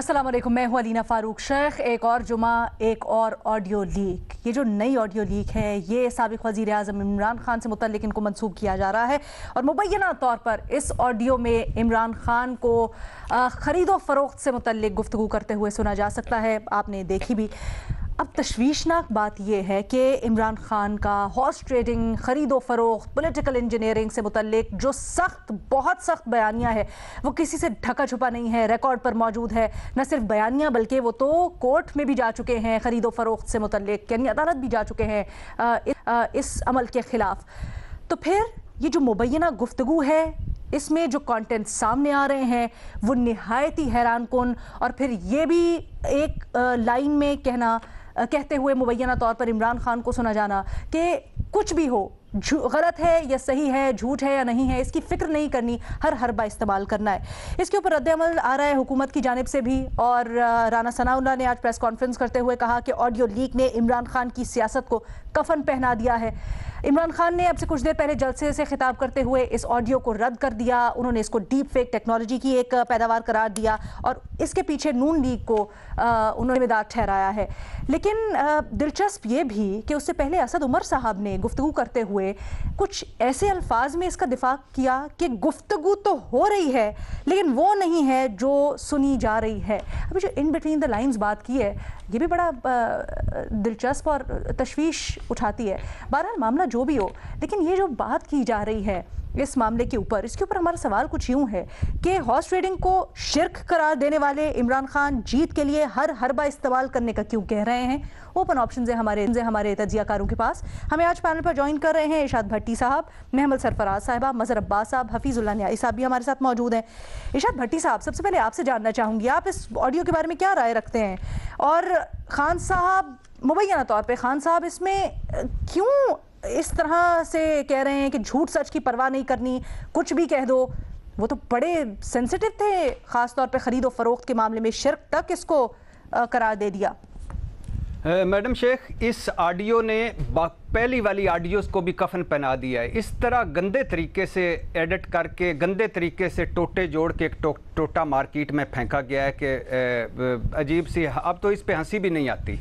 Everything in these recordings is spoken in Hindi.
अस्सलाम वालेकुम, मैं हूँ अलीना फ़ारूक शेख। एक और जुमा, एक और ऑडियो लीक। ये जो नई ऑडियो लीक है ये साबिक़ वज़ीर आज़म इमरान खान से मुतल्लिक़ इनको मंसूब किया जा रहा है और मुबैना तौर पर इस ऑडियो में इमरान खान को ख़रीदो फ़रोख्त से मुतल्लिक़ गुफ्तगू करते हुए सुना जा सकता है। आपने देखी भी। अब तशवीशनाक बात यह है कि इमरान खान का हॉर्स ट्रेडिंग, ख़रीदो फ़रोख्त, पॉलिटिकल इंजीनियरिंग से मुतल्लिक़ जो बहुत सख्त बयानियाँ है वो किसी से ढका छुपा नहीं है, रिकॉर्ड पर मौजूद है। न सिर्फ बयानियाँ बल्कि वो तो कोर्ट में भी जा चुके हैं ख़रीदो फ़रोख्त से मुतल्लिक़, यानी अदालत भी जा चुके हैं इस अमल के ख़िलाफ़। तो फिर ये जो मुबैना गुफ्तगू है इसमें जो कंटेंट सामने आ रहे हैं वो निहायत ही हैरान कुन, और फिर ये भी एक लाइन में कहते हुए मुबैना तौर पर इमरान खान को सुना जाना कि कुछ भी हो, गलत है या सही है, झूठ है या नहीं है, इसकी फ़िक्र नहीं करनी, हर हरबा इस्तेमाल करना है। इसके ऊपर रद्द-ए-अमल आ रहा है हुकूमत की जानिब से भी, और राना सनाउल्लाह ने आज प्रेस कॉन्फ्रेंस करते हुए कहा कि ऑडियो लीक ने इमरान खान की सियासत को कफन पहना दिया है। इमरान खान ने अब से कुछ देर पहले जलसे से खिताब करते हुए इस ऑडियो को रद्द कर दिया। उन्होंने इसको डीप फेक टेक्नोलॉजी की एक पैदावार करार दिया और इसके पीछे नून लीग को उन्होंने जिम्मेदार ठहराया है। लेकिन दिलचस्प ये भी कि उससे पहले असद उमर साहब ने गुफ्तगू करते हुए कुछ ऐसे अल्फाज में इसका दिफा किया कि गुफ्तगू तो हो रही है लेकिन वो नहीं है जो सुनी जा रही है। अभी जो इन बिटवीन द लाइंस बात की है ये भी बड़ा दिलचस्प और तशवीश उठाती है। बहरहाल मामला जो भी हो, लेकिन ये जो बात की जा रही है इस मामले के ऊपर, इसके ऊपर हमारा सवाल कुछ यूँ है कि हॉर्स ट्रेडिंग को शिर्क करार देने वाले इमरान खान जीत के लिए हर हरबा इस्तेमाल करने का क्यों कह रहे हैं। ओपन ऑप्शन है हमारे तजियाकारों के पास। हमें आज पैनल पर ज्वाइन कर रहे हैं इरशाद भट्टी साहब, महमद सरफराज साहिबा, मज़हर अब्बास साहब, हफीजुल्लाह न्याई साहब भी हमारे साथ मौजूद हैं। इरशाद भट्टी साहब, सबसे पहले आपसे जानना चाहूँगी आप इस ऑडियो के बारे में क्या राय रखते हैं, और खान साहब मुबैना तौर पर खान साहब इसमें क्यों इस तरह से कह रहे हैं कि झूठ सच की परवाह नहीं करनी, कुछ भी कह दो। वो तो बड़े सेंसिटिव थे, ख़ास तौर पे ख़रीदो फ़रोख्त के मामले में शिर्क तक इसको करार दे दिया। मैडम शेख, इस ऑडियो ने पहली वाली ऑडियोज़ को भी कफन पहना दिया है। इस तरह गंदे तरीके से एडिट करके, गंदे तरीके से टोटे जोड़ के एक टोटा मार्केट में फेंका गया है कि अजीब सी, अब तो इस पे हंसी भी नहीं आती।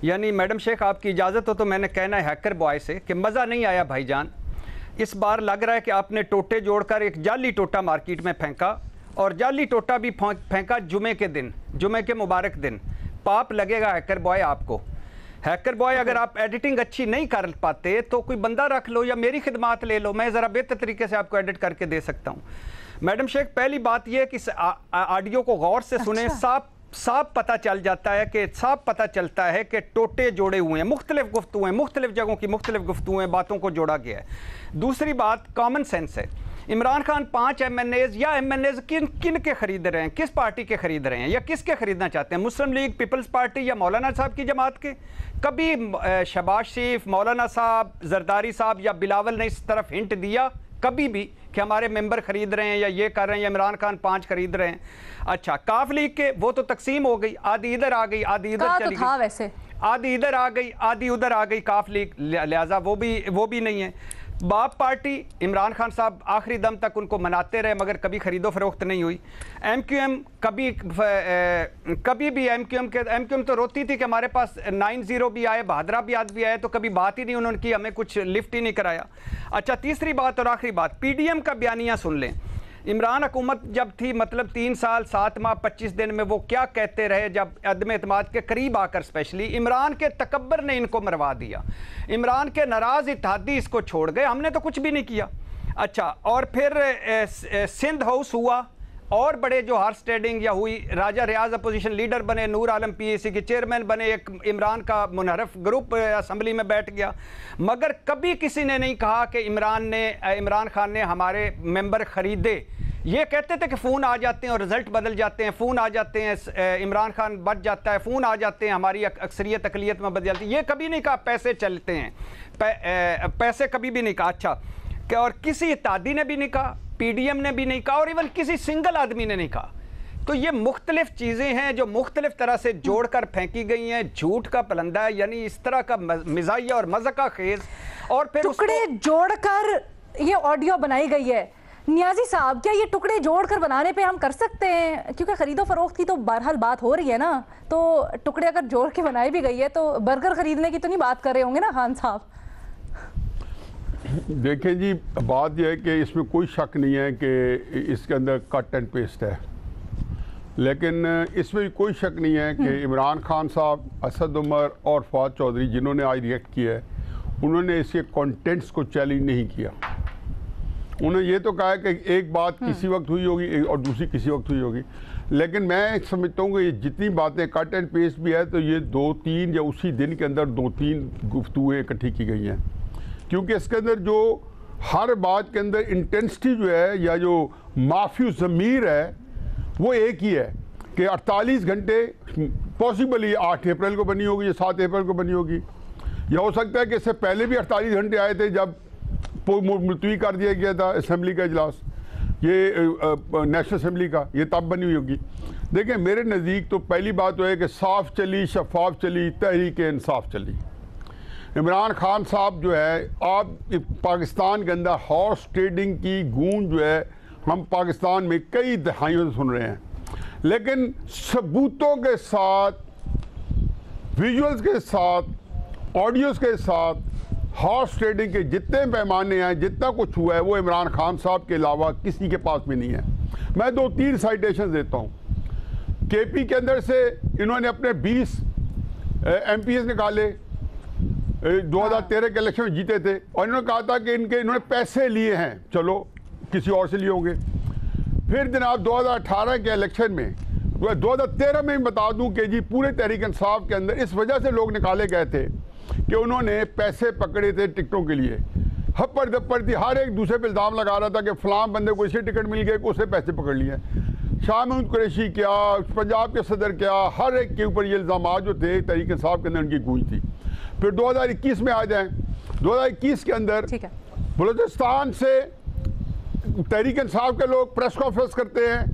यानी मैडम शेख, आपकी इजाज़त हो तो मैंने कहना है हैकर बॉय से कि मज़ा नहीं आया भाईजान। इस बार लग रहा है कि आपने टोटे जोड़कर एक जाली टोटा मार्केट में फेंका, और जाली टोटा भी फेंका जुमे के दिन, जुमे के मुबारक दिन। पाप लगेगा हैकर बॉय आपको। हैकर बॉय, अगर आप एडिटिंग अच्छी नहीं कर पाते तो कोई बंदा रख लो या मेरी खिदमात ले लो, मैं ज़रा बेहतर तरीके से आपको एडिट करके दे सकता हूँ। मैडम शेख, पहली बात यह कि इस ऑडियो को गौर से सुने। साफ पता चल जाता है कि साफ पता चलता है कि टोटे जोड़े हुए हैं, मुख्तलिफ गुफ्तगू हैं, मुख्तलिफ जगहों की मुख्तलिफ गुफ्तगू हैं, बातों को जोड़ा गया है। दूसरी बात कॉमन सेंस है। इमरान खान 5 MNAs या MNAs किन के खरीद रहे हैं, किस पार्टी के खरीद रहे हैं या किसके खरीदना चाहते हैं? मुस्लिम लीग, पीपल्स पार्टी या मौलाना साहब की जमात के? कभी शहबाज शरीफ, मौलाना साहब, जरदारी साहब या बिलावल ने इस तरफ हिंट दिया कभी भी कि हमारे मेंबर खरीद रहे हैं या ये कर रहे हैं या इमरान खान 5 खरीद रहे हैं? अच्छा, काफ लीग के वो तो तकसीम हो गई, आधी इधर आ गई, आधी इधर चली गई, वैसे आधी इधर आ गई, आधी उधर आ गई काफ लीग, लिहाजा वो भी नहीं है। बाप पार्टी, इमरान खान साहब आखिरी दम तक उनको मनाते रहे मगर कभी खरीदो फरोख्त नहीं हुई। MQM कभी भी MQM तो रोती थी कि हमारे पास 90 भी आए, बहादरा भी आज भी आए, तो कभी बात ही नहीं उन्होंने की, हमें कुछ लिफ्ट ही नहीं कराया। अच्छा, तीसरी बात और आखिरी बात, PDM का बयानिया सुन लें। इमरान हुकूमत जब थी, मतलब 3 साल 7 माह 25 दिन में वो क्या कहते रहे, जब अदम एतमाद के करीब आकर स्पेशली इमरान के तकब्बर ने इनको मरवा दिया, इमरान के नाराज इत्तेहादी इसको छोड़ गए, हमने तो कुछ भी नहीं किया। अच्छा, और फिर सिंध हाउस हुआ और बड़े जो हॉर्स ट्रेडिंग या हुई, राजा रियाज अपोजिशन लीडर बने, नूर आलम PAC के चेयरमैन बने, एक इमरान का मुनहरफ ग्रुप असम्बली में बैठ गया, मगर कभी किसी ने नहीं कहा कि इमरान खान ने हमारे मेंबर खरीदे। ये कहते थे कि फ़ोन आ जाते हैं और रिज़ल्ट बदल जाते हैं, फ़ोन आ जाते हैं, इमरान खान बच जाता है, फ़ोन आ जाते हैं, हमारी अक्सरियत अकलियत में बदल जाती है। ये कभी नहीं कहा पैसे चलते हैं, पैसे कभी भी नहीं कहा। अच्छा, और किसी इत्तेहादी ने भी नहीं कहा, PDM ने भी नहीं कहा, और इवन किसी सिंगल आदमी ने नहीं कहा। तो ये मुख्तलिफ चीज़ें हैं जो मुख्तलिफ तरह से जोड़कर फेंकी गई हैं। झूठ का पलंदा है, यानी इस तरह का मिजाहिया और मज़ा का खेज, और फिर टुकड़े जोड़कर ये ऑडियो बनाई गई है। नियाजी साहब, क्या ये टुकड़े जोड़कर बनाने पे हम कर सकते हैं? क्योंकि खरीदो फरोख्त की तो बहरहाल बात हो रही है ना, तो टुकड़े अगर जोड़ के बनाई भी गई है तो बर्गर खरीदने की तो नहीं बात कर रहे होंगे ना खान साहब? देखें जी, बात यह है कि इसमें कोई शक नहीं है कि इसके अंदर कट एंड पेस्ट है, लेकिन इसमें भी कोई शक नहीं है कि इमरान खान साहब, असद उमर और फवाद चौधरी जिन्होंने आज रिएक्ट किया है, उन्होंने इसके कंटेंट्स को चैलेंज नहीं किया। उन्होंने ये तो कहा है कि एक बात किसी वक्त हुई होगी और दूसरी किसी वक्त हुई होगी, लेकिन मैं समझता हूँ कि ये जितनी बातें कट एंड पेस्ट भी है तो ये 2-3 या उसी दिन के अंदर 2-3 गुफ्तगूएं इकट्ठी की गई हैं, क्योंकि इसके अंदर जो हर बात के अंदर इंटेंसिटी जो है या जो माफी ज़मीर है वो एक ही है कि 48 घंटे पॉसिबली 8 अप्रैल को बनी होगी या 7 अप्रैल को बनी होगी, या हो सकता है कि इससे पहले भी 48 घंटे आए थे जब मुलतवी कर दिया गया था असेंबली का इजलास, ये नेशनल असेंबली का, ये तब बनी हुई होगी। देखिए मेरे नज़दीक तो पहली बात तो है कि साफ चली, शफाफ चली, तहरीक इंसाफ चली। इमरान खान साहब जो है, आप पाकिस्तान के अंदर हॉर्स ट्रेडिंग की गूंज जो है हम पाकिस्तान में कई दहाइयों से सुन रहे हैं, लेकिन सबूतों के साथ, विजुअल्स के साथ, ऑडियोज़ के साथ हॉर्स ट्रेडिंग के जितने पैमाने हैं, जितना कुछ हुआ है, वो इमरान खान साहब के अलावा किसी के पास भी नहीं है। मैं 2-3 साइटेशन देता हूँ। केपी के अंदर से इन्होंने अपने 20 MPs निकाले, 2013 के इलेक्शन में जीते थे, और इन्होंने कहा था कि इन्होंने पैसे लिए हैं, चलो किसी और से लिए होंगे। फिर जनाब 2018 के इलेक्शन में, 2013 में बता दूं कि जी पूरे तहरीक इंसाफ के अंदर इस वजह से लोग निकाले गए थे कि उन्होंने पैसे पकड़े थे टिकटों के लिए, हप्पर दप्पर थी, हर एक दूसरे पे इल्ज़ाम लगा रहा था कि फलां बंदे को इसे टिकट मिल गए, उससे पैसे पकड़ लिए। शाह महमूद कुरैशी क्या, पंजाब के सदर क्या, हर एक के ऊपर ये इल्ज़ाम जो थे तहरीक इंसाफ के अंदर उनकी गूंज थी। फिर 2021 में आ जाएं, 2021 के अंदर बलूचिस्तान से तहरीक इंसाफ के लोग प्रेस कॉन्फ्रेंस करते हैं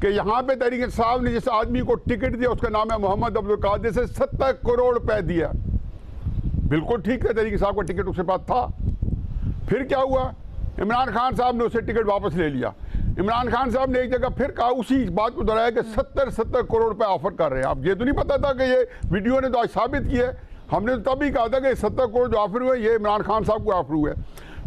कि यहाँ पे तहरीक इंसाफ ने जिस आदमी को टिकट दिया उसका नाम है मोहम्मद अब्दुल कादिर, से 70 करोड़ रुपए दिया। बिल्कुल ठीक है, तहरीक इंसाफ का टिकट उसके पास था। फिर क्या हुआ, इमरान खान साहब ने उसे टिकट वापस ले लिया। इमरान खान साहब ने एक जगह फिर कहा, उसी बात को दोहराया कि 70 करोड़ रुपए ऑफर कर रहे हैं। अब ये तो नहीं पता था कि ये वीडियो ने तो आज साबित किया है। हमने तो तभी कहा था कि 70 करोड़ जो ऑफर हुए ये इमरान खान साहब को ऑफर हुए।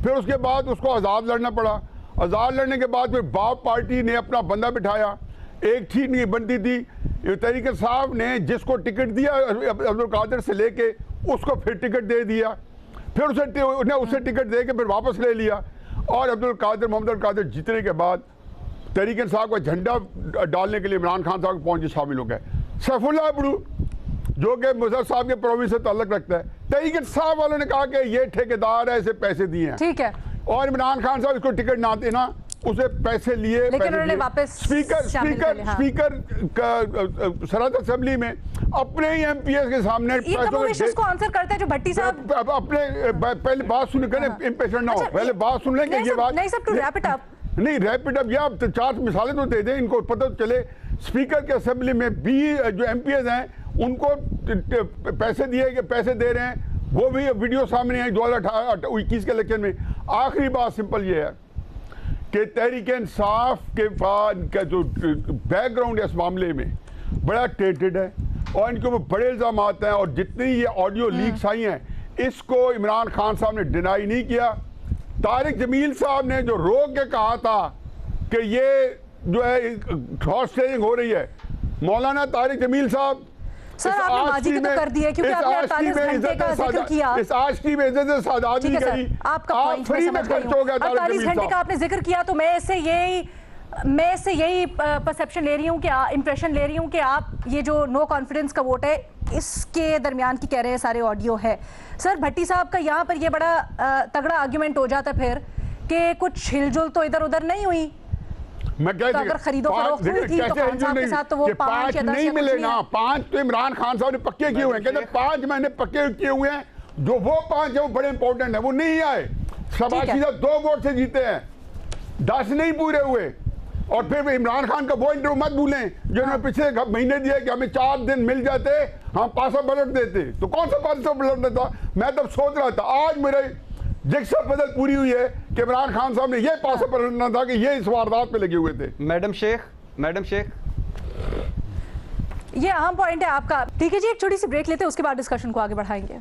फिर उसके बाद उसको आज़ाद लड़ना पड़ा। आज़ाद लड़ने के बाद फिर बाप पार्टी ने अपना बंदा बिठाया, एक ठीक नहीं बनती थी। तहरीक साहब ने जिसको टिकट दिया अब्दुल कादिर से लेके उसको फिर टिकट दे दिया, फिर उसे टिकट दे के फिर वापस ले लिया, और अब्दुल कादिर, मोहम्मद अब्दुल कादिर जीतने के बाद तहरीक साहब का झंडा डालने के लिए इमरान खान साहब पहुंचे, शामिल हो गए। सैफुल्लाह अब्दू जो कि मुजफ्फर साहब के प्रोविंस से ताल्लुक रखता है, तहरीक साहब वालों ने कहा कि ये ठेकेदार है, इसे पैसे दिए हैं, ठीक है, और इमरान खान साहब इसको टिकट ना देना, उसे पैसे लिए, लेकिन उन्होंने वापस स्पीकर सराहत असेंबली में अपने ही MPs के सामने को आंसर करते हैं जो भट्टी साहब अपने पहले बात सुन कर इम्पेशेंट ना हो, पहले बात सुन लें कि ये बात नहीं, सब टू रैप इट अप नहीं, रैप इट अप या 4 मिसालें तो दे दें, इनको पता तो चले। स्पीकर के असेंबली में भी जो MPs हैं उनको पैसे दे रहे हैं, वो भी वीडियो सामने आई 2021 के इलेक्शन में। आखिरी बात सिंपल ये है कि तहरीक इंसाफ के बाद का जो बैकग्राउंड है इस मामले में बड़ा टेंटेड है, और इनके ऊपर बड़े इल्ज़ाम आते हैं, और जितनी ये ऑडियो लीक्स आई हैं इसको इमरान खान साहब ने डिनाई नहीं किया। तारिक जमील साहब ने जो रोक के कहा था कि ये जो है हॉर्स ट्रेडिंग हो रही है, मौलाना तारिक जमील साहब, सर आपने माजी की तो कर दी है क्योंकि आपने 48 घंटे का जिक्र किया, इस आशकी में इज्जत सादात नहीं करी, आपका पॉइंट मैं समझ गई हूं। 48 घंटे का आपने जिक्र किया तो मैं इससे यही परसेप्शन ले रही हूं कि इंप्रेशन ले रही हूं कि आप ये जो नो कॉन्फिडेंस का वोट है इसके दरमियान की कह रहे हैं सारे ऑडियो है। सर भट्टी साहब का यहाँ पर ये बड़ा तगड़ा आर्ग्यूमेंट हो जाता फिर कि कुछ हिलजुल तो इधर उधर नहीं हुई। मैं क्या तो अगर खरीदो फरोख्त हुई थी तो खान साहब के साथ तो वो 5 या 10 नहीं मिलेगा। 5 तो इमरान खान साहब ने पक्के किए हुए हैं, कहते 5 मैंने पक्के किए हुए हैं, जो वो 5 है वो बड़े इंपॉर्टेंट है, वो नहीं आए। शबाशीदा 2 वोट से जीते हैं, 10 नहीं पूरे हुए। और फिर इमरान खान का वो इंटरव्यू मत भूलें जो उन्होंने पिछले महीने दिया कि हमें 4 दिन मिल जाते हम पासा पलट देते, तो कौन सा पासा पलट देता। मैं तब सोच रहा था, आज मेरे जिक्सा पजल पूरी हुई है कि इमरान खान साहब ने यह पास पढ़ना था कि ये इस वारदात पे लगे हुए थे। मैडम शेख ये अहम पॉइंट है आपका। ठीक है जी, एक छोटी सी ब्रेक लेते हैं, उसके बाद डिस्कशन को आगे बढ़ाएंगे।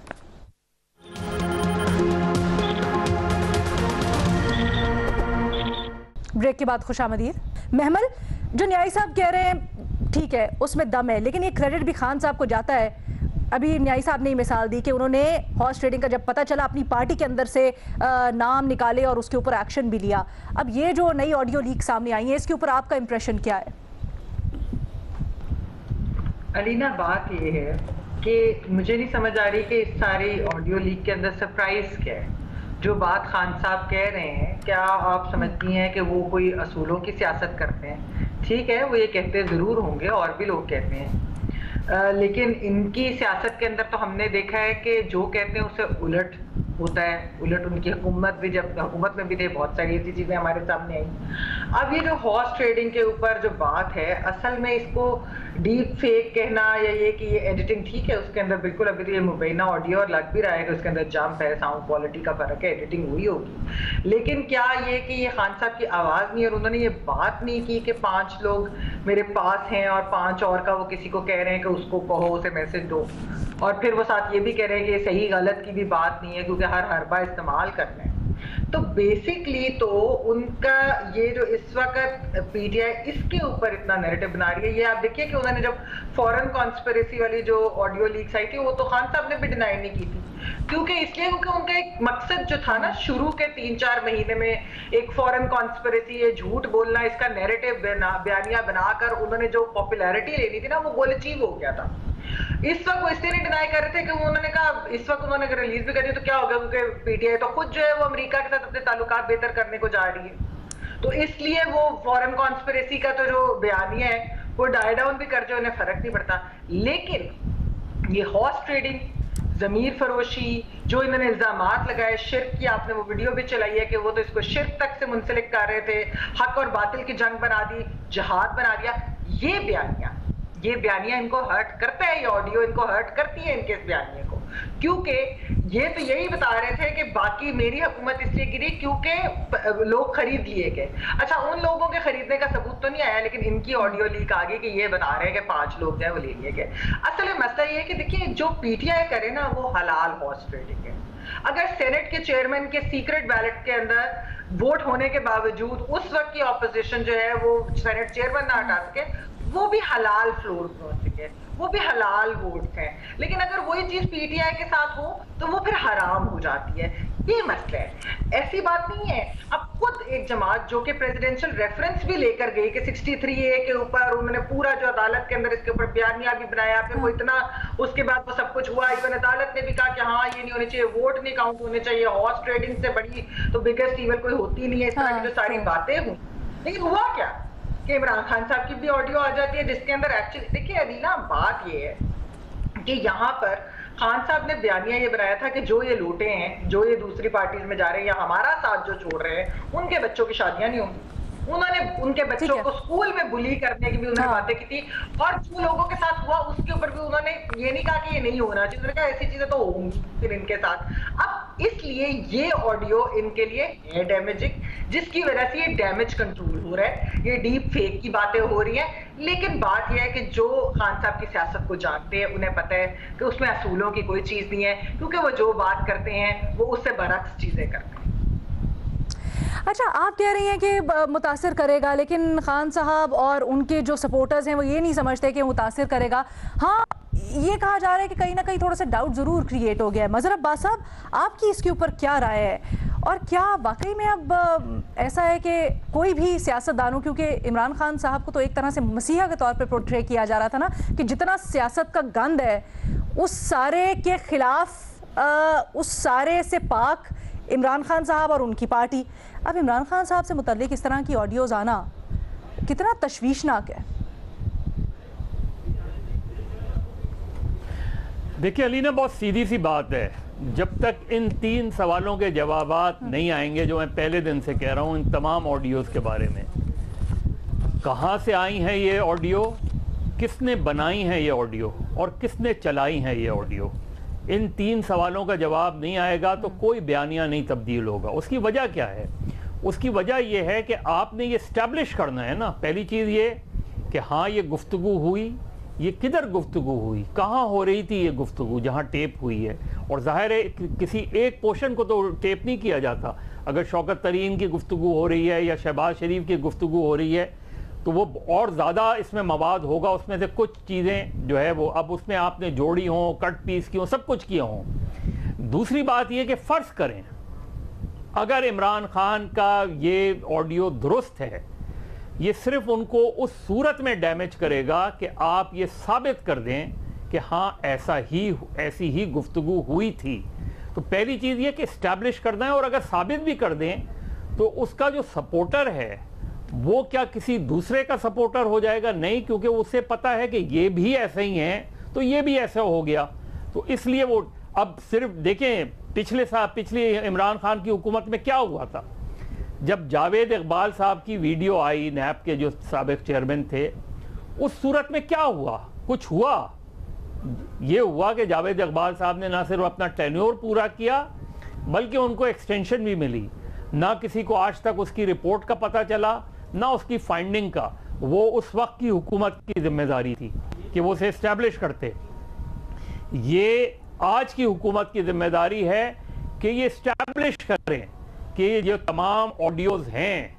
ब्रेक के बाद खुशामदीद। महमल, जो न्यायी साहब कह रहे हैं ठीक है, उसमें दम है, लेकिन ये क्रेडिट भी खान साहब को जाता है। अभी न्यायी साहब ने मिसाल दी कि उन्होंने हॉर्स ट्रेडिंग का जब पता चला अपनी पार्टी के अंदर से नाम निकाले और उसके ऊपर एक्शन भी लिया। अब ये जो नई ऑडियो लीक सामने आई है, इसके ऊपर आपका इंप्रेशन क्या है? अलीना, बात ये है कि मुझे नहीं समझ आ रही कि इस सारी ऑडियो लीक के अंदर सरप्राइज क्या है। जो बात खान साहब कह रहे हैं, क्या आप समझती हैं कि वो कोई असूलों की सियासत करते हैं? ठीक है, वो ये कहते ज़रूर होंगे, और भी लोग कहते हैं, लेकिन इनकी सियासत के अंदर तो हमने देखा है कि जो कहते हैं उससे उलट होता है। उलट उनकी हुकूमत में भी थे, बहुत सारी ऐसी चीज़ें हमारे सामने आई। अब ये जो हॉर्स ट्रेडिंग के ऊपर जो बात है, असल में इसको डीप फेक कहना या ये कि ये एडिटिंग, ठीक है, उसके अंदर बिल्कुल अभी तो ये मुबैना ऑडियो और लग भी रहा है कि उसके अंदर जंप है, साउंड क्वालिटी का फर्क है, एडिटिंग हुई होगी। लेकिन क्या ये कि ये खान साहब की आवाज़ नहीं, और उन्होंने ये बात नहीं की कि 5 लोग मेरे पास हैं और 5 और का वो किसी को कह रहे हैं कि उसको कहो, उसे मैसेज दो, और फिर वो साथ ये भी कह रहे हैं कि ये सही गलत की भी बात नहीं है क्योंकि हर हरबा इस्तेमाल करना है। तो बेसिकली तो उनका ये जो इस वक्त पीटीआई इसके ऊपर इतना नैरेटिव बना रही है, ये आप देखिए कि उन्होंने जब फॉरेन कॉन्स्पिरेसी वाली जो ऑडियो लीक्स आई थी, वो तो खान साहब ने भी डिनाई नहीं की थी, क्योंकि उनका एक मकसद जो था ना, शुरू के 3-4 महीने में एक फॉरेन कॉन्स्पिरेसी, ये झूठ बोलना, इसका नैरेटिव बयानिया बनाकर उन्होंने जो पॉपुलैरिटी लेनी थी ना, वो गोल अचीव हो गया था। इस वक्त वो इसलिए नहीं डिनाई कर रहे थे कि उन्होंने कहा, इस वक्त उन्होंने रिलीज भी कर दी तो क्या हो गया, क्योंकि पीटीआई तो खुद जो है वो अमेरिका के साथ अपने ताल्लुकात बेहतर करने को जा रही है, तो इसलिए वो फॉरेन कॉन्स्पिरेसी का तो जो बयानिया है वो डाई डाउन भी कर जो, उन्हें फर्क नहीं पड़ता। लेकिन ये हॉर्स ट्रेडिंग, जमीर फरोशी, जो इन्होंने इल्जामात लगाए, शिर्क की, आपने वो वीडियो भी चलाई है कि वो तो इसको शिर्क तक से मुंसलिक कर रहे थे, हक और बातिल की जंग बना दी, जिहाद बना दिया। ये बयानिया इनको हर्ट करता है, ये ऑडियो इनको हर्ट करती है इनके इस बयानिया को, क्योंकि ये तो यही बता रहे थे कि बाकी मेरी हुकूमत इसलिए गिरी क्योंकि लोग खरीद लिए गए। अच्छा, उन लोगों के खरीदने का सबूत तो नहीं आया, लेकिन इनकी ऑडियो लीक आ गई कि ये बता रहे हैं कि 5 लोग जो है वो ले लिए गए। असल में मसला ये है कि देखिए, जो पीटीआई करे ना वो हलाल हॉर्स ट्रेडिंग है। अगर सेनेट के चेयरमैन के सीक्रेट बैलेट के अंदर वोट होने के बावजूद उस वक्त की ऑपोजिशन जो है वो सेनेट चेयरमैन ना हटा सके, वो भी हलाल फ्लोर क्रॉसिंग है, वो भी हलाल वोट्स हैं। लेकिन अगर वही चीज पीटीआई के साथ हो तो वो फिर हराम हो जाती है। ये मसला है, ऐसी बात नहीं है। अब खुद एक जमात जो कि प्रेसिडेंशियल रेफरेंस भी लेकर गई कि 63A के ऊपर उन्होंने पूरा जो अदालत के अंदर इसके ऊपर बयानिया भी बनाया, फिर वो इतना उसके बाद वो सब कुछ हुआ, इवन अदालत ने भी कहा कि हाँ ये नहीं होने चाहिए, वोट नहीं काउंट होने चाहिए, हॉर्स ट्रेडिंग से बड़ी तो बिगेस्ट ईवल कोई होती नहीं है, इस तरह की जो सारी बातें हुई। लेकिन हुआ क्या कि इमरान खान साहब की भी ऑडियो आ जाती है जिसके अंदर एक्चुअली, देखिए अदीना, बात ये है कि यहाँ पर खान साहब ने बयानिया ये बनाया था कि जो ये लूटे हैं, जो ये दूसरी पार्टीज में जा रहे हैं या हमारा साथ जो छोड़ रहे हैं, उनके बच्चों की शादियां नहीं होंगी। उन्होंने उनके बच्चों को स्कूल में बुली करने की भी उन्होंने बातें की थी, और जो लोगों के साथ हुआ उसके ऊपर भी उन्होंने ये नहीं कहा कि ये नहीं होना चाहिए, उन्होंने कहा ऐसी चीजें तो होंगी फिर इनके साथ। अब इसलिए ये ऑडियो इनके लिए है डैमेजिंग, जिसकी वजह से ये डैमेज कंट्रोल हो रहा है, ये डीप फेक की बातें हो रही हैं। लेकिन बात यह है कि जो खान साहब की सियासत को जानते हैं उन्हें पता है कि उसमें असूलों की कोई चीज नहीं है, क्योंकि वो जो बात करते हैं वो उससे बरक्स चीजें करते हैं। अच्छा, आप कह रही हैं कि मुतासिर करेगा, लेकिन खान साहब और उनके जो सपोर्टर्स हैं वो ये नहीं समझते कि मुतासिर करेगा। हाँ, ये कहा जा रहा है कि कहीं ना कहीं थोड़ा सा डाउट ज़रूर क्रिएट हो गया है। मज़हर अब्बास साहब, आपकी इसके ऊपर क्या राय है, और क्या वाकई में अब ऐसा है कि कोई भी सियासतदानों, क्योंकि इमरान खान साहब को तो एक तरह से मसीहा के तौर पर पोर्ट्रे किया जा रहा था ना, कि जितना सियासत का गंद है उस सारे के खिलाफ, उस सारे से पाक इमरान खान साहब और उनकी पार्टी। अब इमरान खान साहब से मुतल्लिक इस तरह की ऑडियोज़ आना कितना तशवीशनाक है? देखिए अलीना, बहुत सीधी सी बात है, जब तक इन 3 सवालों के जवाबात नहीं आएंगे जो मैं पहले दिन से कह रहा हूँ इन तमाम ऑडियोज़ के बारे में, कहाँ से आई हैं ये ऑडियो, किसने बनाई हैं ये ऑडियो और किसने चलाई हैं ये ऑडियो, इन 3 सवालों का जवाब नहीं आएगा तो कोई बयानिया नहीं तब्दील होगा। उसकी वजह क्या है? उसकी वजह यह है कि आपने ये इस्टेब्लिश करना है ना, पहली चीज़ ये कि हाँ ये गुफ्तगू हुई, ये किधर गुफ्तगू हुई, कहाँ हो रही थी ये गुफ्तगू, जहाँ टेप हुई है। और जाहिर है किसी एक पोर्शन को तो टेप नहीं किया जाता। अगर शौकत तरीन की गुफ्तगू हो रही है या शहबाज शरीफ की गुफ्तगू हो रही है तो वो और ज़्यादा इसमें मवाद होगा, उसमें से कुछ चीज़ें जो है वो अब उसमें आपने जोड़ी हों, कट पीस की हों, सब कुछ किया हों। दूसरी बात ये कि फ़र्ज़ करें अगर इमरान खान का ये ऑडियो दुरुस्त है, ये सिर्फ उनको उस सूरत में डैमेज करेगा कि आप ये साबित कर दें कि हाँ ऐसी ही गुफ्तगू हुई थी। तो पहली चीज़ ये कि इस्टेब्लिश करना है, और अगर साबित भी कर दें तो उसका जो सपोर्टर है वो क्या किसी दूसरे का सपोर्टर हो जाएगा? नहीं, क्योंकि उसे पता है कि ये भी ऐसे ही हैं तो ये भी ऐसा हो गया। तो इसलिए वो अब सिर्फ देखें पिछली इमरान खान की हुकूमत में क्या हुआ था। जब जावेद इकबाल साहब की वीडियो आई, नैब के जो साबिक चेयरमैन थे, उस सूरत में क्या हुआ? कुछ हुआ? ये हुआ कि जावेद इकबाल साहब ने ना सिर्फ अपना टेन्योर पूरा किया बल्कि उनको एक्सटेंशन भी मिली। ना किसी को आज तक उसकी रिपोर्ट का पता चला, ना उसकी फाइंडिंग का। वो उस वक्त की हुकूमत की जिम्मेदारी थी कि वो उसे इस्टेब्लिश करते। ये आज की हुकूमत की जिम्मेदारी है कि ये इस्टेब्लिश करें कि ये तमाम ऑडियोज हैं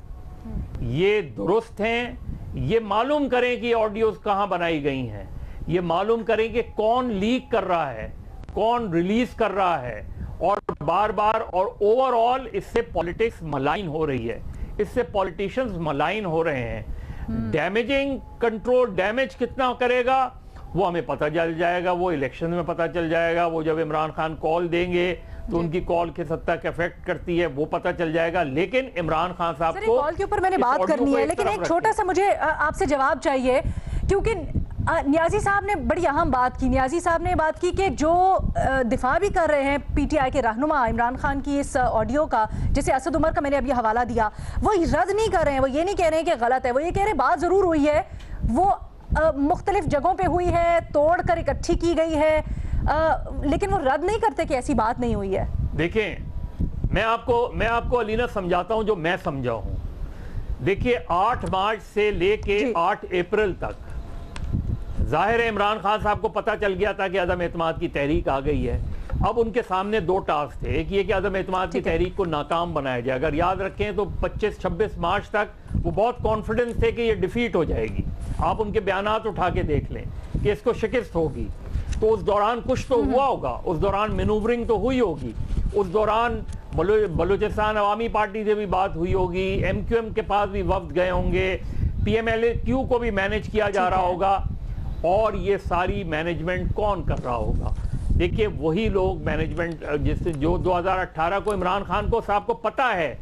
ये दुरुस्त हैं, ये मालूम करें कि ऑडियोज कहां बनाई गई हैं, ये मालूम करें कि कौन लीक कर रहा है, कौन रिलीज कर रहा है। और बार बार और ओवरऑल इससे पॉलिटिक्स मलाइन हो रही है, इससे पॉलिटिशियंस मलाइन हो रहे हैं। डैमेजिंग कंट्रोल डैमेज कितना करेगा वो हमें पता चल जाएगा, वो इलेक्शन में पता चल जाएगा। वो जब इमरान खान कॉल देंगे तो उनकी कॉल किस हद तक इफेक्ट करती है वो पता चल जाएगा। लेकिन इमरान खान साहब को कॉल के ऊपर मैंने बात करनी है, लेकिन एक छोटा सा मुझे आपसे जवाब चाहिए, क्योंकि नियाजी साहब ने बड़ी अहम बात की। नियाजी साहब ने बात की कि जो दिफा भी कर रहे हैं पीटीआई के रहनुमा इमरान खान की इस ऑडियो का, जैसे असद उमर का मैंने अभी हवाला दिया, वो रद्द नहीं कर रहे हैं, वो ये नहीं कह रहे हैं कि गलत है, वो ये कह रहे हैं बात जरूर हुई है, वो मुख्तलिफ जगहों पे हुई है, तोड़ कर इकट्ठी की गई है, लेकिन वो रद्द नहीं करते कि ऐसी बात नहीं हुई है। देखें मैं आपको अलीना समझाता हूं जो मैं समझा हूं। देखिए 8 मार्च से लेके 8 अप्रैल तक जाहिर है इमरान खान साहब को पता चल गया था कि अदम एतमाद की तहरीक आ गई है। अब उनके सामने 2 टास्क थे, एक ये कि अदम एतमाद की तहरीक को नाकाम बनाया जाए। अगर याद रखें तो 25-26 मार्च तक वो बहुत कॉन्फिडेंस थे कि ये डिफीट हो जाएगी। आप उनके बयानात उठा के देख लें कि इसको शिकस्त होगी। तो उस दौरान कुछ तो हुआ होगा, उस दौरान मैनूवरिंग तो हुई होगी, उस दौरान बलूचिस्तान अवामी पार्टी से भी बात हुई होगी, MQM के पास भी वफ्द गए होंगे, PMLQ को भी मैनेज किया जा रहा होगा। और ये सारी मैनेजमेंट कौन कर रहा होगा? देखिए वही लोग मैनेजमेंट जिससे जो 2018 को इमरान खान को साहब को पता है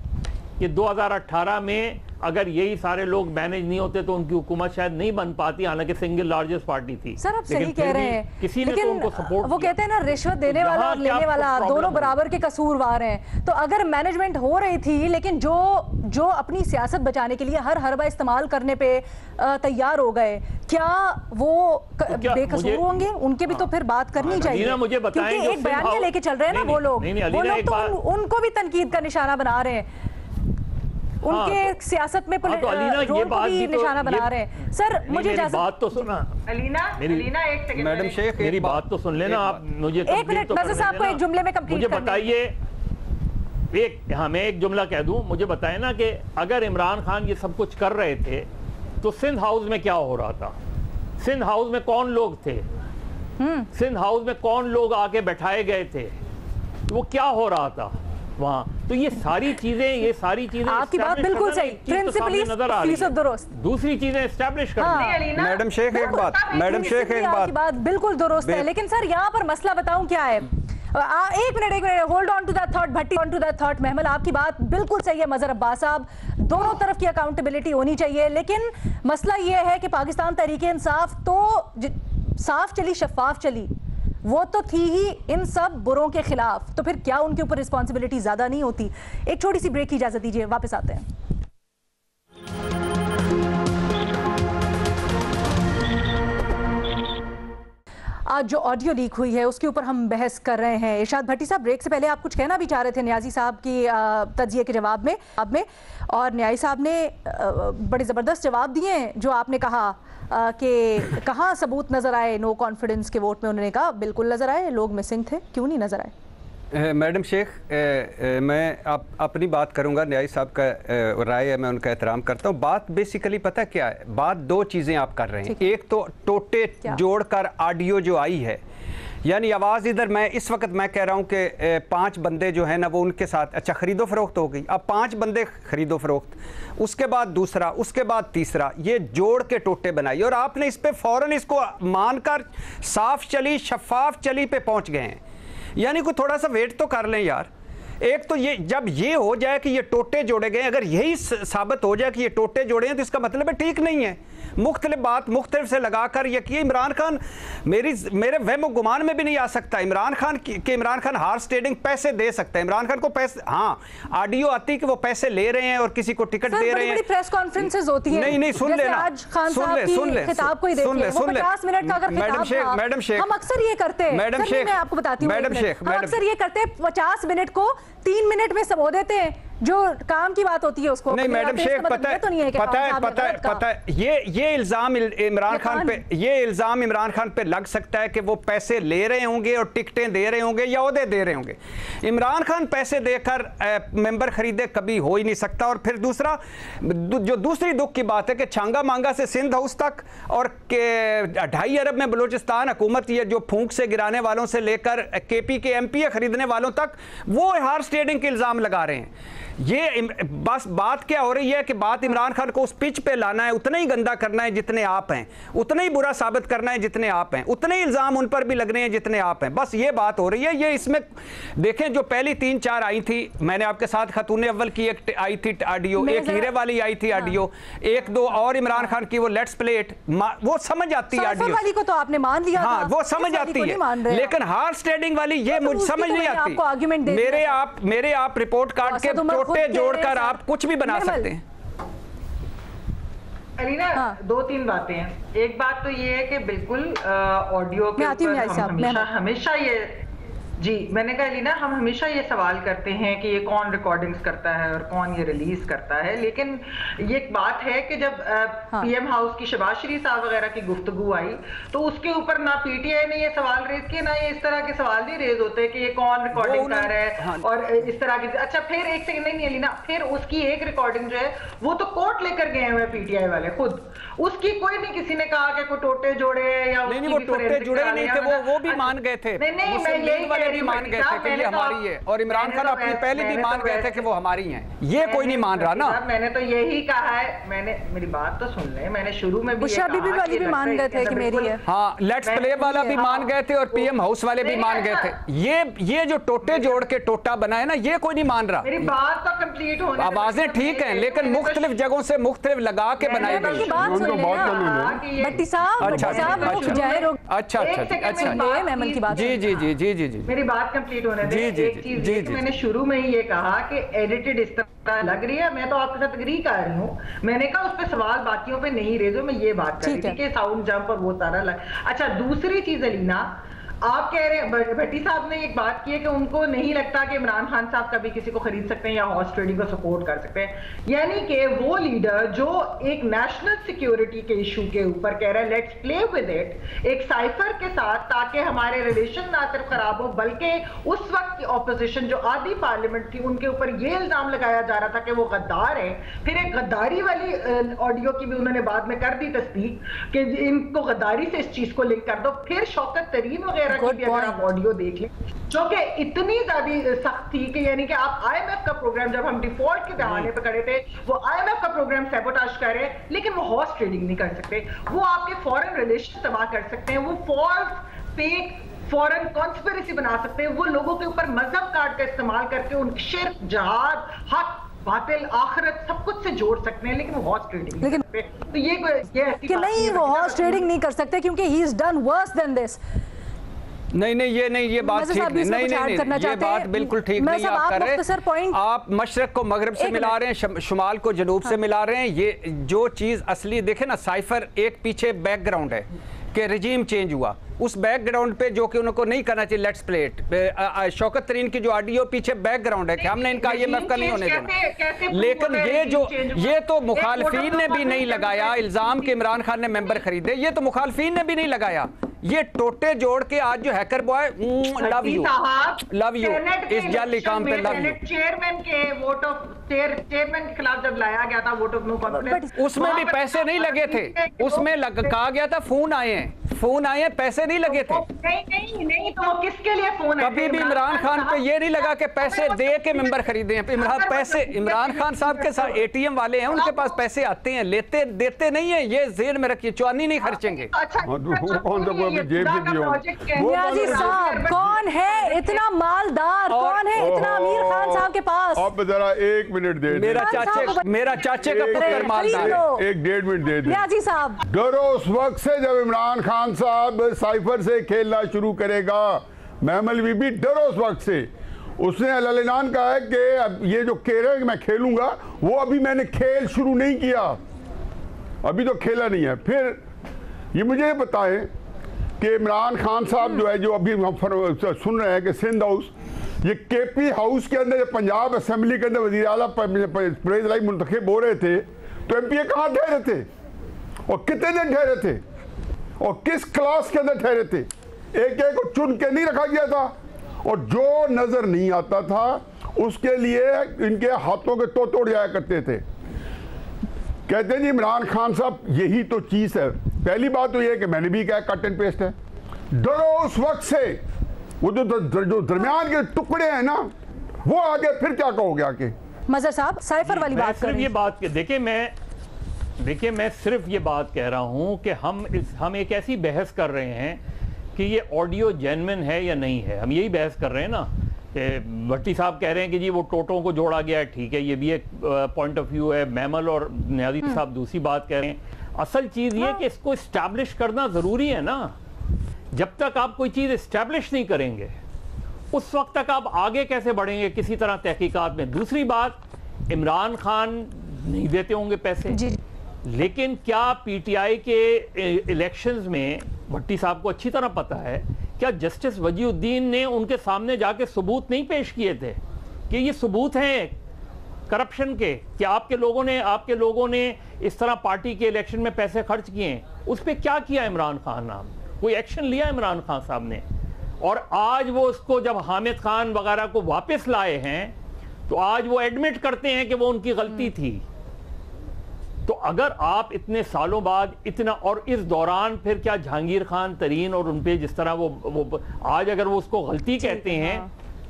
कि 2018 में अगर यही सारे लोग मैनेज नहीं होते तो उनकी हुकूमत शायद नहीं बन पाती, हालांकि सिंगल लार्जेस्ट पार्टी थी। सर आप सही कह रहे हैं, किसी ने तो उनको सपोर्ट, वो कहते हैं ना रिश्वत देने वाला और लेने वाला दोनों बराबर के कसूरवार हैं। तो अगर मैनेजमेंट हो रही थी लेकिन जो अपनी सियासत बचाने के लिए हर हरबा इस्तेमाल करने पे तैयार हो गए, क्या वो बेकसूर होंगे? उनके भी तो फिर बात करनी चाहिए, मुझे बताएं, क्योंकि एक बयानिया लेके चल रहे हैं ना वो लोग तो उनको भी तनकीद का निशाना बना रहे हैं, उनके सियासत में रोल को भी निशाना बना रहे हैं। सर मुझे बात तो सुना, अलीना एक सेकंड, मैडम शेख मेरी बात तो सुन लेना आप। मुझे एक मिनट नज़र साहब को एक जुमले में कंप्लीट मुझे बताइए, मैं एक जुमला कह दूं, मुझे बताएं ना कि अगर इमरान खान ये सब कुछ कर रहे थे तो सिंध हाउस में क्या हो रहा था? सिंध हाउस में कौन लोग थे? सिंध हाउस में कौन लोग आके बैठाए गए थे? वो क्या हो रहा था वहां? तो ये सारी चीजें आपकी बात बिल्कुल सही, प्रिंसिपली फीसद दुरुस्त। दूसरी चीजें एस्टैब्लिश करनी। मैडम शेख एक बात बिल्कुल दुरुस्त है, लेकिन सर यहाँ पर मसला बताऊं क्या है? एक minute hold on to that thought Bhatti, on to that thought Mahmal, आपकी बात बिल्कुल सही है मजहर अब्बास साहब, दोनों तरफ की अकाउंटेबिलिटी होनी चाहिए। लेकिन मसला ये है कि पाकिस्तान तहरीके इंसाफ तो साफ चली, शफाफ चली, वो तो थी ही इन सब बुरों के खिलाफ, तो फिर क्या उनके ऊपर रिस्पॉन्सिबिलिटी ज्यादा नहीं होती? एक छोटी सी ब्रेक की इजाजत दीजिए, वापस आते हैं। आज जो ऑडियो लीक हुई है उसके ऊपर हम बहस कर रहे हैं। इरशाद भट्टी साहब, ब्रेक से पहले आप कुछ कहना भी चाह रहे थे न्याजी साहब की तजिए के जवाब में, और न्याजी साहब ने बड़े ज़बरदस्त जवाब दिए जो आपने कहा कि कहाँ सबूत नज़र आए नो कॉन्फिडेंस के वोट में। उन्होंने कहा बिल्कुल नज़र आए, लोग मिसिंग थे, क्यों नहीं नज़र आए? मैडम शेख, मैं अपनी बात करूंगा, न्याय साहब का राय है, मैं उनका एहतराम करता हूं। बात बेसिकली पता क्या है, बात दो चीज़ें आप कर रहे हैं। एक तो टोटे जोड़कर ऑडियो जो आई है, यानी आवाज़ इधर, मैं इस वक्त मैं कह रहा हूं कि 5 बंदे जो है ना वो उनके साथ, अच्छा खरीदो फरोख्त हो गई, अब 5 बंदे खरीदो फरोख्त, उसके बाद दूसरा, उसके बाद तीसरा, ये जोड़ के टोटे बनाई और आपने इस पे फ़ौरन इसको मानकर साफ चली शफाफ चली पे पहुँच गए हैं। यानी कोई थोड़ा सा वेट तो कर लें यार। एक तो ये जब ये हो जाए कि ये टोटे जोड़े गए, अगर यही साबित हो जाए कि ये टोटे जोड़े हैं तो इसका मतलब है ठीक नहीं है। मुख्तलिफ बात मुख्तलिफ से लगाकर ये किए। इमरान खान मेरे वहम गुमान में भी नहीं आ सकता इमरान खान हॉर्स ट्रेडिंग पैसे दे सकता है। इमरान खान को पैसे, हाँ ऑडियो आती कि वो पैसे ले रहे हैं और किसी को टिकट दे रहे हैं, प्रेस कॉन्फ्रेंसेस होती है। नहीं सुन लेना, मैडम शेख, हम अक्सर ये करते हैं, मैडम शेख, मैं आपको बताती हूँ, मैडम शेख, हम अक्सर ये करते हैं 50 मिनट को 3 मिनट में सबो देते हैं, जो काम की बात होती है उसको नहीं। मैडम शेख, पता है ये इल्जाम इमरान खान पे लग सकता है कि वो पैसे ले रहे होंगे और टिकटें दे रहे होंगे या ओहदे दे रहे होंगे। इमरान खान पैसे देकर मेंबर खरीदे कभी हो ही नहीं सकता। और फिर दूसरा जो दूसरी दुख की बात है कि छांगा मांगा से सिंध हाउस तक और 2.5 अरब में बलूचिस्तान हुकूमत, ये जो फूंक से गिराने वालों से लेकर KP के MP खरीदने वालों तक, वो हॉर्स ट्रेडिंग के इल्जाम लगा रहे हैं। ये बस बात क्या हो रही है कि बात इमरान खान को उस पिच पे लाना है, उतना ही गंदा करना है जितने आप हैं, उतना ही बुरा साबित करना है जितने आप हैं, उतने ही इल्जाम उन पर भी लगने हैं जितने आप हैं। बस ये बात हो रही है। ये इसमें देखें जो पहली 3-4 आई थी, मैंने आपके साथ खतून अव्वल की एक आई थी ऑडियो, एक हीरे वाली आई थी ऑडियो, 1-2 और इमरान खान की वो लेट्स प्ले इट, वो समझ आती है ऑडियो वाली को तो आपने मान लिया, हाँ वो समझ आती है, लेकिन हॉर्स ट्रेडिंग वाली ये मुझे समझ नहीं आती। मेरे आप रिपोर्ट कार्ड के टोटे जोड़कर आप कुछ भी बना सकते हैं। अलीना, 2-3 बातें हैं। एक बात तो ये है कि बिल्कुल ऑडियो के ऊपर हमेशा ये जी, मैंने कहा अलीना, हम हमेशा ये सवाल करते हैं कि ये कौन रिकॉर्डिंग्स करता है और कौन ये रिलीज करता है, लेकिन ये एक बात है कि जब PM हाउस की शहबाज शरीफ साहब वगैरह की गुफ्तगू आई तो उसके ऊपर ना PTI ने ये सवाल रेज किए, ना ये इस तरह के सवाल नहीं रेज होते कि ये कौन रिकॉर्डिंग कर रहा है और इस तरह की। अच्छा फिर एक सेकंड, नहीं अलीना, फिर उसकी एक रिकॉर्डिंग जो है वो तो कोर्ट लेकर गए हुए PTI वाले खुद, उसकी कोई नहीं किसी ने कहा कि कोई टोटे जोड़े या नहीं, वो टोटे जुड़े ही नहीं थे, वो भी मान गए थे। नहीं, मैं यही भी मान गए थे कि ये हमारी है, और इमरान खान अपनी पहले भी मान गए थे कि वो हमारी हैं। ये कोई नहीं मान रहा ना। मैंने तो यही कहा है, मेरी बात तो सुन ले, मैंने शुरू में भी वाली भी मान गए थे कि मेरी है। हाँ, लेट्स प्ले वाला भी मान गए थे और PM हाउस वाले भी मान गए थे। ये जो टोटे जोड़ के टोटा बना है ना, ये कोई नहीं मान रहा। मेरी बात तो कंप्लीट होने, आवाजें ठीक हैं लेकिन मुख्तलिफ जगहों से मुख्तलिफ लगा के बनाई गई। जी, मेरी बात कंप्लीट होने दे। एक चीज मैंने शुरू में ही ये कहा कि एडिटेड इस तरह लग रही है, मैं तो आपके साथ एग्री कर रही हूँ। मैंने कहा उस पे सवाल बाकियों पे नहीं रेजो, मैं ये बात कर रही थी कि साउंड जंप और वो सारा अच्छा, दूसरी चीज अलीना, आप कह रहे हैं, भट्टी साहब ने एक बात की है कि उनको नहीं लगता कि इमरान खान साहब कभी किसी को खरीद सकते हैं या हॉर्स ट्रेडिंग को सपोर्ट कर सकते हैं। यानी कि वो लीडर जो एक नेशनल सिक्योरिटी के इशू के ऊपर कह रहा है लेट्स प्ले विद इट, एक साइफर के साथ, ताकि हमारे रिलेशन ना सिर्फ खराब हो बल्कि उस वक्त की ऑपोजिशन जो आधी पार्लियामेंट थी उनके ऊपर ये इल्जाम लगाया जा रहा था कि वो गद्दार है। फिर एक गद्दारी वाली ऑडियो की भी उन्होंने बाद में कर दी तस्दीक कि इनको गद्दारी से इस चीज को लिंक कर दो। फिर शौकत तरीन वगैरह की भी अगर आप ऑडियो देख लें, जो कि इतनी ज्यादा सख्त थी कि यानी कि आप IMF का प्रोग्राम, जब हम डिफॉल्ट के बहाने पे खड़े थे, वो IMF का प्रोग्राम सैबोटाज कर रहे हैं, लेकिन वो हॉर्स ट्रेडिंग नहीं कर सकते, वो आपके फॉरेन रिलेशन तबाह कर सकते हैं, वो फॉल्स फेक फॉरेन कॉन्स्पिरेसी बना सकते हैं, वो लोगों के ऊपर मजहब कार्ड का इस्तेमाल करके उनके शिर्क, जहाद, हक, बातिल, आखिरत सब कुछ से जोड़ सकते हैं, लेकिन वो हॉर्स ट्रेडिंग नहीं कर सकते। तो ये ऐसी कि नहीं, वो हॉर्स ट्रेडिंग नहीं कर सकते क्योंकि he is done worse than this. नहीं, ये बात ठीक नहीं, ये बात बिल्कुल ठीक नहीं आप कर रहे। आप मशरक को मगरब से मिला रहे हैं, शुमाल को जनूब से मिला रहे हैं। ये जो चीज़ असली देखे ना, साइफर एक पीछे बैकग्राउंड है कि रजीम चेंज हुआ, उस बैकग्राउंड पे जो कि उनको नहीं करना चाहिए, लेट्स प्ले इट। शौकत तरीन की जो ऑडियो पीछे बैकग्राउंड है कि हमने इनका IMF का नहीं होने देना, लेकिन ये तो मुखालफीन ने भी नहीं लगाया इल्जाम कि इमरान खान ने मेंबर खरीदे, ये तो मुखालफीन ने भी नहीं लगाया। ये टोटे जोड़ के आज जो हैकर बॉय लव यू इस जाली काम पे लव यू। चेयरमैन के वोट ऑफ चेयरमैन के खिलाफ जब लाया गया था वोट ऑफ नो कॉन्फिडेंस, उसमें भी पैसे नहीं लगे थे, उसमें कहा गया था फोन आए हैं, पैसे नहीं लगे थे। नहीं तो किसके लिए फोन है? कभी भी इमरान खान पे ये नहीं लगा कि पैसे दे के मेंबर खरीदे हैं। इमरान खान साहब के साथ ATM वाले हैं, उनके पास पैसे आते हैं, लेते देते नहीं है, ये जेल में रखिए, चौनी नहीं खर्चेंगे। नियाजी साहब कौन है इतना मालदार, कौन है इतना अमीर खान साहब के पास? आप जरा 1 मिनट दे, मेरा चाचे का पुत्र मालदार है। 1-1.5 मिनट दे दे नियाजी साहब। डरो उस वक्त से जब इमरान खान साहब साइफर से खेलना शुरू करेगा, महमल बीबी डरो उस वक्त से। उसने अल-ऐलान कहा है कि अब ये जो कह रहे हैं कि मैं खेलूंगा, वो अभी मैंने खेल शुरू नहीं किया, अभी तो खेला नहीं है। फिर ये मुझे बताएं कि इमरान खान साहब जो है, जो अभी हम सुन रहे हैं कि सिंध हाउस, ये KP हाउस के अंदर, पंजाब असेंबली के अंदर वज़ीर आला परवेज़ इलाही मुंतखब हो रहे थे, तो MPA कहाँ ठहरे थे और कितने दिन ठहरे थे और किस क्लास के अंदर ठहरे थे? एक एक को चुन के नहीं रखा गया था, और जो नजर नहीं आता था उसके लिए इनके हाथों के तोड़ जाया करते थे। कहते हैं जी इमरान खान साहब यही तो चीज है। पहली बात तो यह है कि मैंने भी कहा कट एंड पेस्ट है। डरो उस वक्त से, वो जो दरमियान के टुकड़े हैं ना, वो आगे फिर क्या कहोगे आके? मजहर साहब साइफर वाली बात सिर्फ ये बात देखिए मैं सिर्फ ये बात कह रहा हूं कि हम एक ऐसी बहस कर रहे हैं कि ये ऑडियो जेन्युइन है या नहीं है। हम यही बहस कर रहे हैं ना। भट्टी साहब कह रहे हैं कि जी वो टोटों को जोड़ा गया है, ठीक है, ये भी एक पॉइंट ऑफ व्यू है। मैमल और नियाजी साहब दूसरी बात कह रहे हैं। असल चीज ये कि इसको इस्टेब्लिश करना जरूरी है ना। जब तक आप कोई चीज इस्टेब्लिश नहीं करेंगे, उस वक्त तक आप आगे कैसे बढ़ेंगे किसी तरह तहकीकात में? दूसरी बात, इमरान खान नहीं देते होंगे पैसे जी। लेकिन क्या PTI के इलेक्शंस में, भट्टी साहब को अच्छी तरह पता है, क्या जस्टिस वजीउद्दीन ने उनके सामने जाके सबूत नहीं पेश किए थे कि ये सबूत हैं करप्शन के, कि आपके लोगों ने इस तरह पार्टी के इलेक्शन में पैसे खर्च किए हैं? उस पर क्या किया इमरान खान नाम? कोई एक्शन लिया इमरान खान साहब ने? और आज वो उसको जब हामिद खान वगैरह को वापस लाए हैं, तो आज वो एडमिट करते हैं कि वो उनकी गलती थी। तो अगर आप इतने सालों बाद इतना, और इस दौरान फिर क्या जहांगीर खान तरीन और उन पे जिस तरह वो आज अगर वो उसको गलती कहते हैं,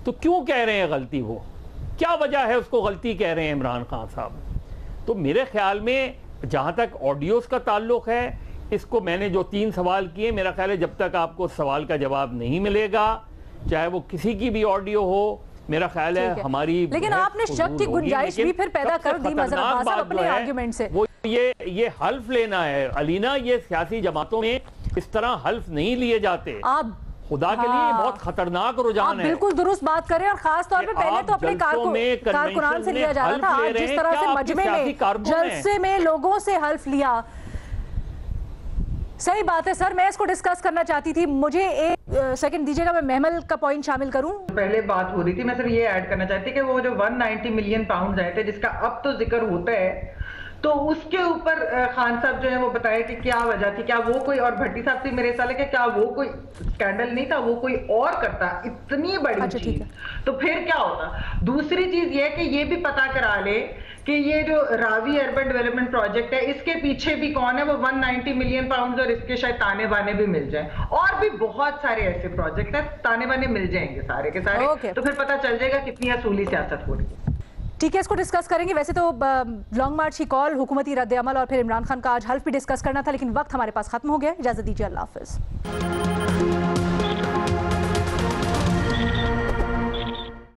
तो क्यों कह रहे हैं गलती? वो क्या वजह है उसको गलती कह रहे हैं इमरान खान साहब? तो मेरे ख्याल में जहां तक ऑडियोज का ताल्लुक है, इसको मैंने जो 3 सवाल किए, मेरा ख्याल है जब तक आपको सवाल का जवाब नहीं मिलेगा, चाहे वो किसी की भी ऑडियो हो, मेरा ख्याल है हमारी, लेकिन आपने शक की गुंजाइश भी फिर पैदा कर दी मजहर अब्बास साहब अपने आर्गुमेंट से। वो ये हल्फ लेना है अलीना, ये सियासी जमातों में इस तरह हल्फ नहीं लिए जाते। आप खुदा के लिए बहुत खतरनाक रुझान है। बिल्कुल दुरुस्त बात करें, और खास तौर पे पहले तो अपने कारकुनान से लिया जा रहा था, आज जिस तरह से मजमे में जलसे में लोगों से हल्फ लिया। सही बात है सर, मैं इसको डिस्कस करना चाहती थी। मुझे एक सेकंड दीजिएगा, मैं महमल का पॉइंट शामिल करूं। पहले बात हो रही थी, मैं सिर्फ ये ऐड करना चाहती कि वो जो 190 मिलियन पाउंड आए थे, जिसका अब तो जिक्र होता है, तो उसके ऊपर खान साहब जो है वो बताए कि क्या वजह थी, क्या वो कोई, और भट्टी साहब से मेरे साल है कि क्या वो कोई स्कैंडल नहीं था, वो कोई और करता इतनी बड़ी चीज, तो फिर क्या होता। दूसरी चीज ये कि ये भी पता करा ले कि ये जो रावी अर्बन डेवलपमेंट प्रोजेक्ट है, इसके पीछे भी कौन है, वो 190 मिलियन पाउंड, और इसके शायद ताने बाने भी मिल जाए, और भी बहुत सारे ऐसे प्रोजेक्ट है, ताने बाने मिल जाएंगे सारे के सारे। तो फिर पता चल जाएगा कितनी असूली सियासत हो रही है। ठीक है, इसको डिस्कस करेंगे। वैसे तो लॉन्ग मार्च की कॉल, हुकूमती रद्द अमल और फिर इमरान खान का आज हल्फ भी डिस्कस करना था, लेकिन वक्त हमारे पास खत्म हो गया। इजाजत दीजिए, अल्लाह हाफिज।